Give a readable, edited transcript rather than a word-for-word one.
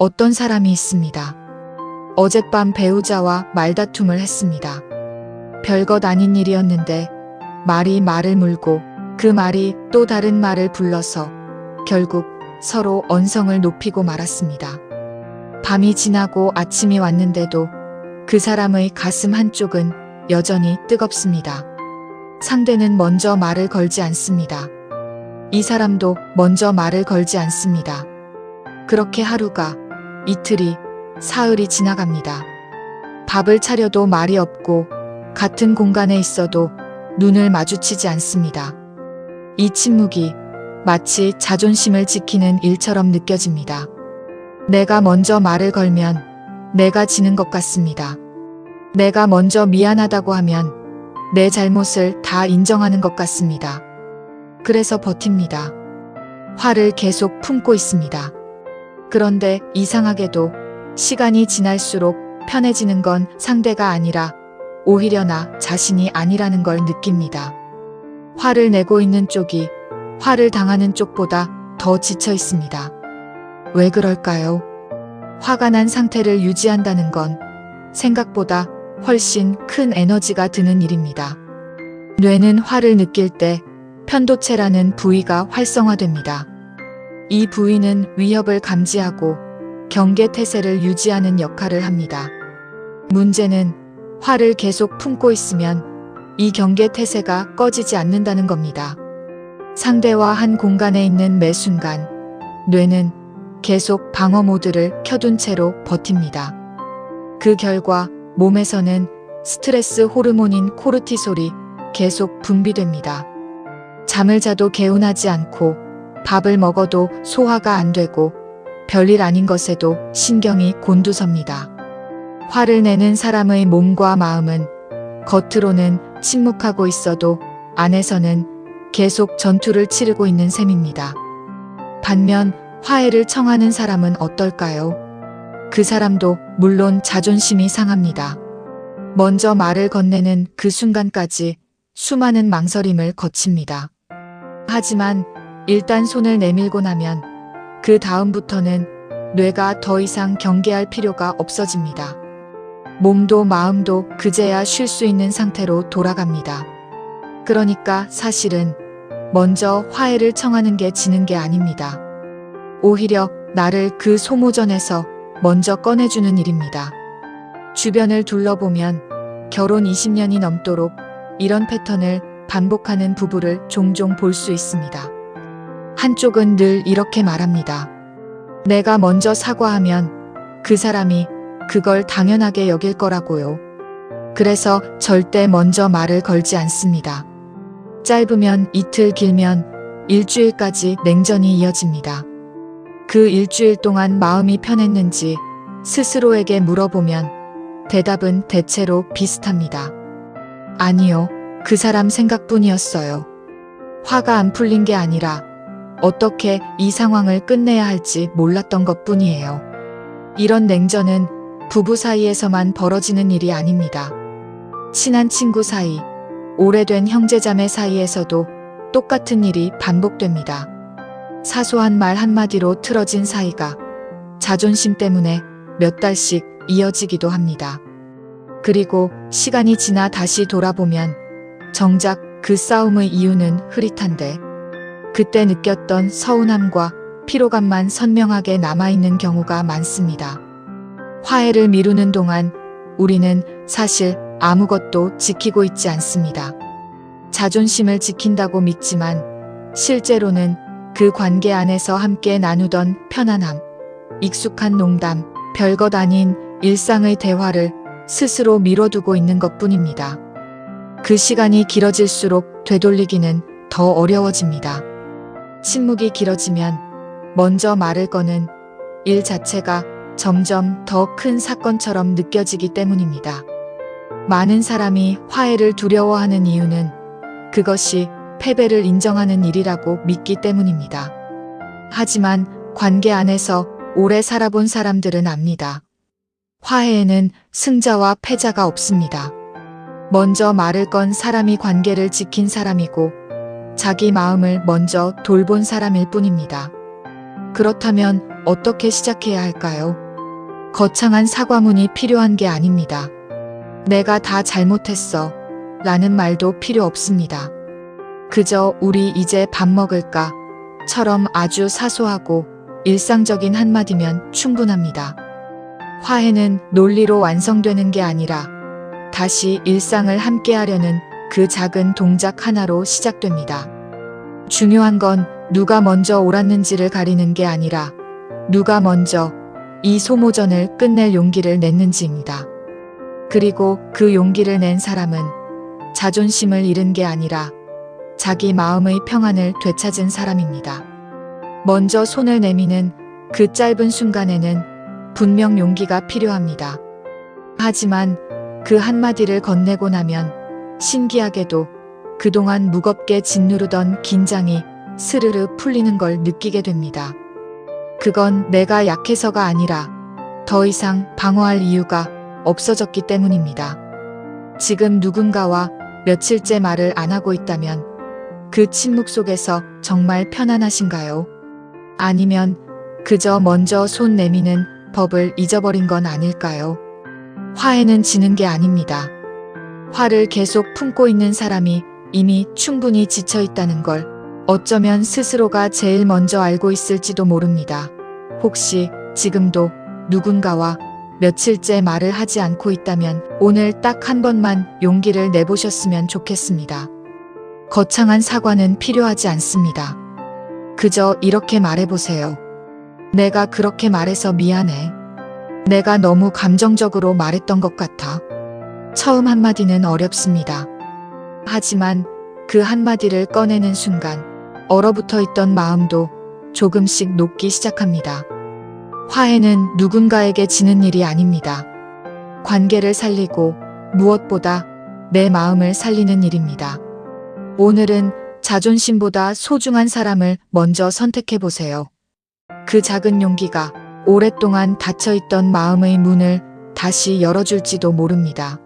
어떤 사람이 있습니다. 어젯밤 배우자와 말다툼을 했습니다. 별것 아닌 일이었는데 말이 말을 물고 그 말이 또 다른 말을 불러서 결국 서로 언성을 높이고 말았습니다. 밤이 지나고 아침이 왔는데도 그 사람의 가슴 한쪽은 여전히 뜨겁습니다. 상대는 먼저 말을 걸지 않습니다. 이 사람도 먼저 말을 걸지 않습니다. 그렇게 하루가, 이틀이, 사흘이 지나갑니다. 밥을 차려도 말이 없고 같은 공간에 있어도 눈을 마주치지 않습니다. 이 침묵이 마치 자존심을 지키는 일처럼 느껴집니다. 내가 먼저 말을 걸면 내가 지는 것 같습니다. 내가 먼저 미안하다고 하면 내 잘못을 다 인정하는 것 같습니다. 그래서 버팁니다. 화를 계속 품고 있습니다. 그런데 이상하게도 시간이 지날수록 편해지는 건 상대가 아니라 오히려 나 자신이 아니라는 걸 느낍니다. 화를 내고 있는 쪽이 화를 당하는 쪽보다 더 지쳐 있습니다. 왜 그럴까요? 화가 난 상태를 유지한다는 건 생각보다 훨씬 큰 에너지가 드는 일입니다. 뇌는 화를 느낄 때 편도체라는 부위가 활성화됩니다. 이 부위는 위협을 감지하고 경계 태세를 유지하는 역할을 합니다. 문제는 화를 계속 품고 있으면 이 경계 태세가 꺼지지 않는다는 겁니다. 상대와 한 공간에 있는 매 순간 뇌는 계속 방어 모드를 켜둔 채로 버팁니다. 그 결과 몸에서는 스트레스 호르몬인 코르티솔이 계속 분비됩니다. 잠을 자도 개운하지 않고 밥을 먹어도 소화가 안 되고 별일 아닌 것에도 신경이 곤두섭니다. 화를 내는 사람의 몸과 마음은 겉으로는 침묵하고 있어도 안에서는 계속 전투를 치르고 있는 셈입니다. 반면 화해를 청하는 사람은 어떨까요? 그 사람도 물론 자존심이 상합니다. 먼저 말을 건네는 그 순간까지 수많은 망설임을 거칩니다. 하지만 일단 손을 내밀고 나면 그 다음부터는 뇌가 더 이상 경계할 필요가 없어집니다. 몸도 마음도 그제야 쉴 수 있는 상태로 돌아갑니다. 그러니까 사실은 먼저 화해를 청하는 게 지는 게 아닙니다. 오히려 나를 그 소모전에서 먼저 꺼내주는 일입니다. 주변을 둘러보면 결혼 20년이 넘도록 이런 패턴을 반복하는 부부를 종종 볼 수 있습니다. 한쪽은 늘 이렇게 말합니다. 내가 먼저 사과하면 그 사람이 그걸 당연하게 여길 거라고요. 그래서 절대 먼저 말을 걸지 않습니다. 짧으면 이틀, 길면 일주일까지 냉전이 이어집니다. 그 일주일 동안 마음이 편했는지 스스로에게 물어보면 대답은 대체로 비슷합니다. 아니요, 그 사람 생각뿐이었어요. 화가 안 풀린 게 아니라 어떻게 이 상황을 끝내야 할지 몰랐던 것뿐이에요. 이런 냉전은 부부 사이에서만 벌어지는 일이 아닙니다. 친한 친구 사이, 오래된 형제자매 사이에서도 똑같은 일이 반복됩니다. 사소한 말 한마디로 틀어진 사이가 자존심 때문에 몇 달씩 이어지기도 합니다. 그리고 시간이 지나 다시 돌아보면 정작 그 싸움의 이유는 흐릿한데 그때 느꼈던 서운함과 피로감만 선명하게 남아있는 경우가 많습니다. 화해를 미루는 동안 우리는 사실 아무것도 지키고 있지 않습니다. 자존심을 지킨다고 믿지만 실제로는 그 관계 안에서 함께 나누던 편안함, 익숙한 농담, 별것 아닌 일상의 대화를 스스로 미뤄두고 있는 것뿐입니다. 그 시간이 길어질수록 되돌리기는 더 어려워집니다. 침묵이 길어지면 먼저 말을 거는 일 자체가 점점 더 큰 사건처럼 느껴지기 때문입니다. 많은 사람이 화해를 두려워하는 이유는 그것이 패배를 인정하는 일이라고 믿기 때문입니다. 하지만 관계 안에서 오래 살아본 사람들은 압니다. 화해에는 승자와 패자가 없습니다. 먼저 말을 건 사람이 관계를 지킨 사람이고 자기 마음을 먼저 돌본 사람일 뿐입니다. 그렇다면 어떻게 시작해야 할까요? 거창한 사과문이 필요한 게 아닙니다. 내가 다 잘못했어 라는 말도 필요 없습니다. 그저 우리 이제 밥 먹을까? 처럼 아주 사소하고 일상적인 한마디면 충분합니다. 화해는 논리로 완성되는 게 아니라 다시 일상을 함께하려는 그 작은 동작 하나로 시작됩니다. 중요한 건 누가 먼저 옳았는지를 가리는 게 아니라 누가 먼저 이 소모전을 끝낼 용기를 냈는지입니다. 그리고 그 용기를 낸 사람은 자존심을 잃은 게 아니라 자기 마음의 평안을 되찾은 사람입니다. 먼저 손을 내미는 그 짧은 순간에는 분명 용기가 필요합니다. 하지만 그 한마디를 건네고 나면 신기하게도 그동안 무겁게 짓누르던 긴장이 스르르 풀리는 걸 느끼게 됩니다. 그건 내가 약해서가 아니라 더 이상 방어할 이유가 없어졌기 때문입니다. 지금 누군가와 며칠째 말을 안 하고 있다면 그 침묵 속에서 정말 편안하신가요? 아니면 그저 먼저 손 내미는 법을 잊어버린 건 아닐까요? 화해는 지는 게 아닙니다. 화를 계속 품고 있는 사람이 이미 충분히 지쳐 있다는 걸 어쩌면 스스로가 제일 먼저 알고 있을지도 모릅니다. 혹시 지금도 누군가와 며칠째 말을 하지 않고 있다면 오늘 딱 한 번만 용기를 내보셨으면 좋겠습니다. 거창한 사과는 필요하지 않습니다. 그저 이렇게 말해보세요. 내가 그렇게 말해서 미안해. 내가 너무 감정적으로 말했던 것 같아. 처음 한마디는 어렵습니다. 하지만 그 한마디를 꺼내는 순간 얼어붙어 있던 마음도 조금씩 녹기 시작합니다. 화해는 누군가에게 지는 일이 아닙니다. 관계를 살리고 무엇보다 내 마음을 살리는 일입니다. 오늘은 자존심보다 소중한 사람을 먼저 선택해 보세요. 그 작은 용기가 오랫동안 닫혀있던 마음의 문을 다시 열어줄지도 모릅니다.